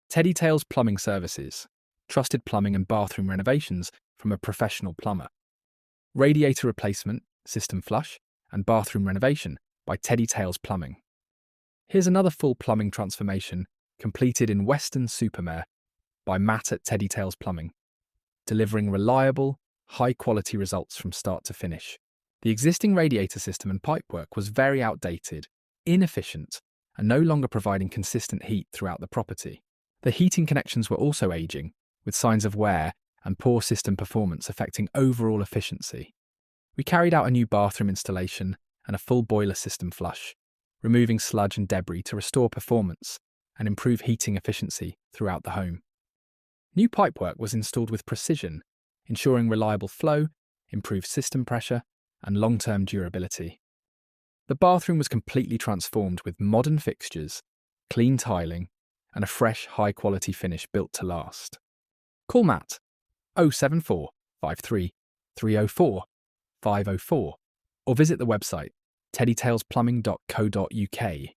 Teddy Tails Plumbing Services. Trusted plumbing and bathroom renovations from a professional plumber. Radiator replacement, system flush, and bathroom renovation by Teddy Tails Plumbing. Here's another full plumbing transformation completed in Weston Mare by Matt at Teddy Tails Plumbing, delivering reliable, high-quality results from start to finish. The existing radiator system and pipework was very outdated, inefficient, and no longer providing consistent heat throughout the property. The heating connections were also aging, with signs of wear and poor system performance affecting overall efficiency. We carried out a new bathroom installation and a full boiler system flush, removing sludge and debris to restore performance and improve heating efficiency throughout the home. New pipework was installed with precision, ensuring reliable flow, improved system pressure, and long-term durability. The bathroom was completely transformed with modern fixtures, clean tiling, and a fresh, high-quality finish built to last. Call Matt 074 53 304 504 or visit the website teddytailsplumbing.co.uk.